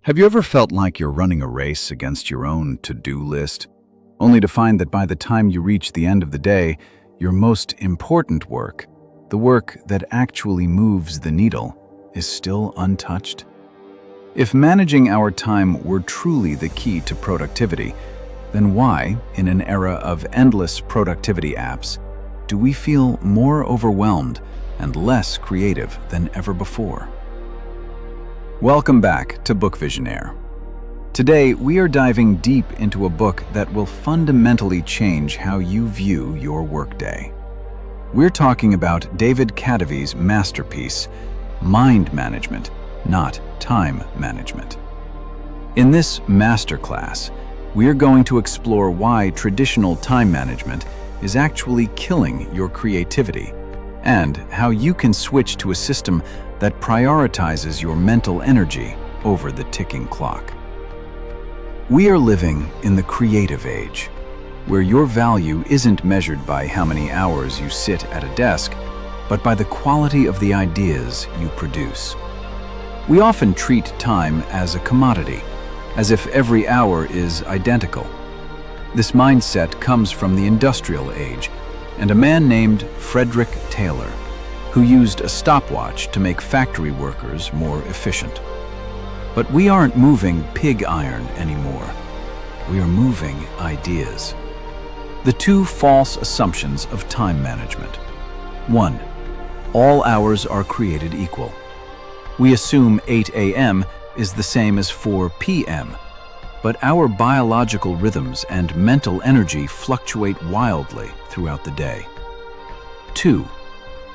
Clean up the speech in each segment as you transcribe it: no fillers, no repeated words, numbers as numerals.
Have you ever felt like you're running a race against your own to-do list, only to find that by the time you reach the end of the day, your most important work, the work that actually moves the needle, is still untouched? If managing our time were truly the key to productivity, then why, in an era of endless productivity apps, do we feel more overwhelmed and less creative than ever before? Welcome back to BookVisionary. Today, we are diving deep into a book that will fundamentally change how you view your workday. We're talking about David Kadavy's masterpiece, Mind Management, Not Time Management. In this masterclass, we are going to explore why traditional time management is actually killing your creativity, and how you can switch to a system that prioritizes your mental energy over the ticking clock. We are living in the creative age, where your value isn't measured by how many hours you sit at a desk, but by the quality of the ideas you produce. We often treat time as a commodity, as if every hour is identical. This mindset comes from the industrial age and a man named Frederick Taylor, who used a stopwatch to make factory workers more efficient. But we aren't moving pig iron anymore. We are moving ideas. The two false assumptions of time management. 1. All hours are created equal. We assume 8 a.m. is the same as 4 p.m., but our biological rhythms and mental energy fluctuate wildly throughout the day. 2.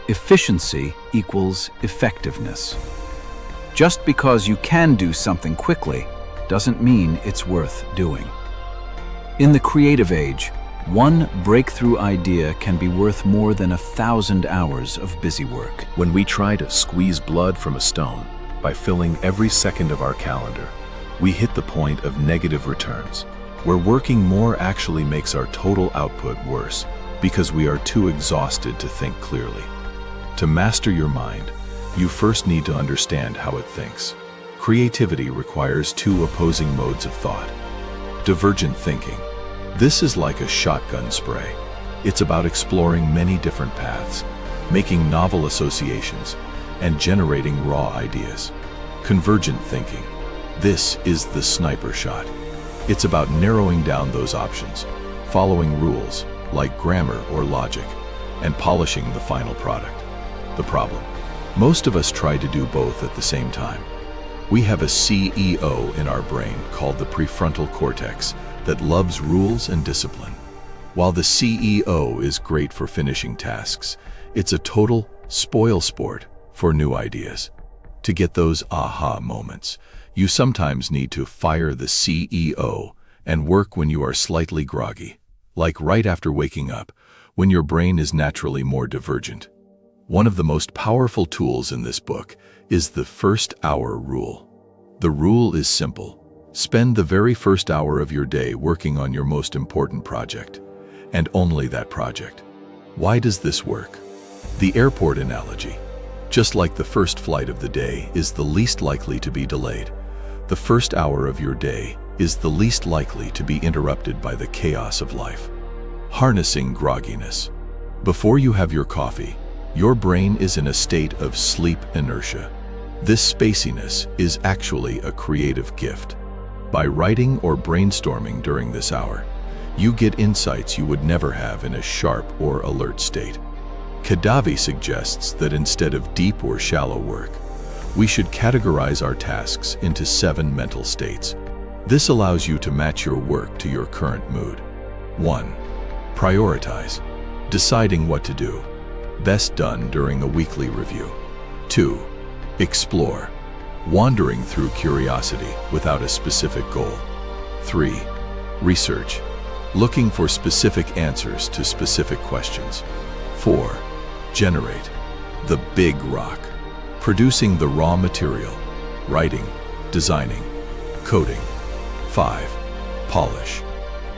Efficiency equals effectiveness. Just because you can do something quickly doesn't mean it's worth doing. In the creative age, one breakthrough idea can be worth more than 1,000 hours of busy work. When we try to squeeze blood from a stone by filling every second of our calendar, we hit the point of negative returns, where working more actually makes our total output worse because we are too exhausted to think clearly. To master your mind, you first need to understand how it thinks. Creativity requires two opposing modes of thought. Divergent thinking. This is like a shotgun spray. It's about exploring many different paths, making novel associations, and generating raw ideas. Convergent thinking. This is the sniper shot. It's about narrowing down those options, following rules like grammar or logic, and polishing the final product. The problem: most of us try to do both at the same time. We have a CEO in our brain called the prefrontal cortex that loves rules and discipline. While the CEO is great for finishing tasks, it's a total spoil sport for new ideas. To get those aha moments, you sometimes need to fire the CEO and work when you are slightly groggy, like right after waking up, when your brain is naturally more divergent. One of the most powerful tools in this book is the first hour rule. The rule is simple. Spend the very first hour of your day working on your most important project, and only that project. Why does this work? The airport analogy. Just like the first flight of the day is the least likely to be delayed, the first hour of your day is the least likely to be interrupted by the chaos of life. Harnessing grogginess. Before you have your coffee, your brain is in a state of sleep inertia. This spaciness is actually a creative gift. By writing or brainstorming during this hour, you get insights you would never have in a sharp or alert state. Kadavy suggests that instead of deep or shallow work, we should categorize our tasks into 7 mental states. This allows you to match your work to your current mood. 1. Prioritize. Deciding what to do. Best done during a weekly review. 2. Explore. Wandering through curiosity without a specific goal. 3. Research. Looking for specific answers to specific questions. 4. Generate. The big rock. Producing the raw material. Writing, designing, coding. 5. Polish.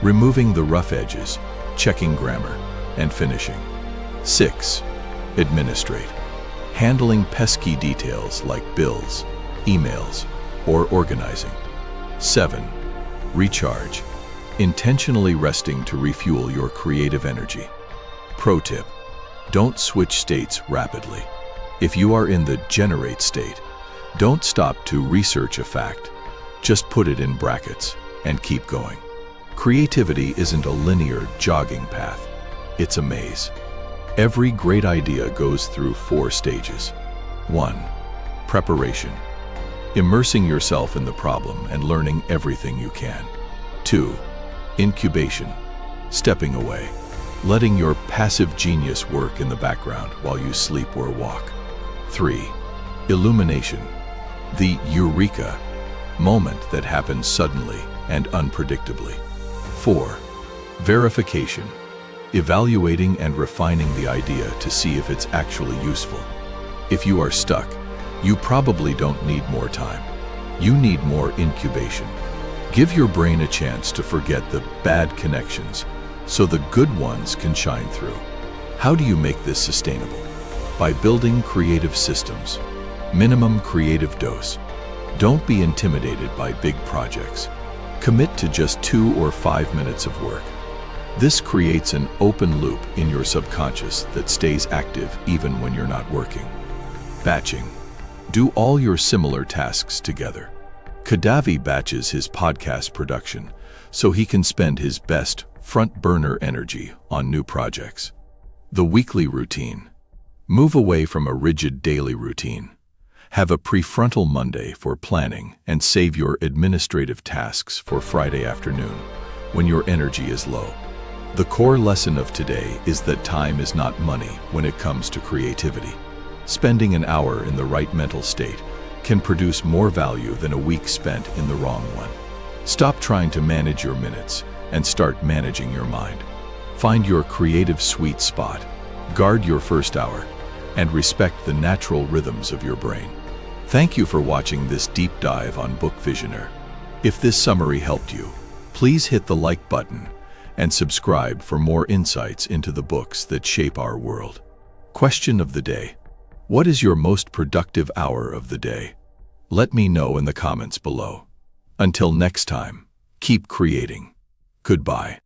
Removing the rough edges, checking grammar, and finishing. 6. Administrate. Handling pesky details like bills, emails, or organizing. 7. Recharge. Intentionally resting to refuel your creative energy. Pro tip: don't switch states rapidly. If you are in the generate state, don't stop to research a fact. Just put it in brackets and keep going. Creativity isn't a linear jogging path. It's a maze. Every great idea goes through 4 stages. 1. Preparation. Immersing yourself in the problem and learning everything you can. 2. Incubation. Stepping away. Letting your passive genius work in the background while you sleep or walk. 3. Illumination. The eureka moment that happens suddenly and unpredictably. 4. Verification. Evaluating and refining the idea to see if it's actually useful. If you are stuck, you probably don't need more time. You need more incubation. Give your brain a chance to forget the bad connections so the good ones can shine through. How do you make this sustainable? By building creative systems. Minimum creative dose. Don't be intimidated by big projects. Commit to just 2 or 5 minutes of work. This creates an open loop in your subconscious that stays active even when you're not working. Batching. Do all your similar tasks together. Kadavy batches his podcast production so he can spend his best front-burner energy on new projects. The weekly routine. Move away from a rigid daily routine. Have a prefrontal Monday for planning and save your administrative tasks for Friday afternoon when your energy is low. The core lesson of today is that time is not money when it comes to creativity. Spending an hour in the right mental state can produce more value than a week spent in the wrong one. Stop trying to manage your minutes and start managing your mind. Find your creative sweet spot, guard your first hour, and respect the natural rhythms of your brain. Thank you for watching this deep dive on BookVisionary. If this summary helped you, please hit the like button and subscribe for more insights into the books that shape our world. Question of the day: what is your most productive hour of the day? Let me know in the comments below. Until next time, keep creating. Goodbye.